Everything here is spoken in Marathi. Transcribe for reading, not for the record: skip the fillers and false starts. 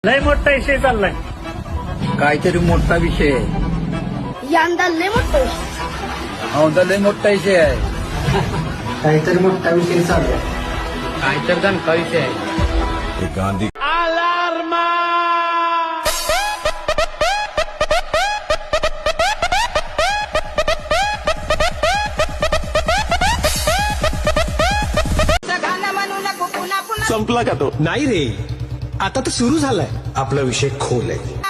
लय मोठा विषय चाललाय. काहीतरी मोठा विषय आहे. यंदा लय मोठं औंधा लय मोठा विषय आहे. काहीतरी मोठा विषय चालू आहे. काहीतरी दणका विषय आहे. गांधी संपला का तो? नाही रे, आता तर सुरू झालाय. आपला विषय खोल आहे.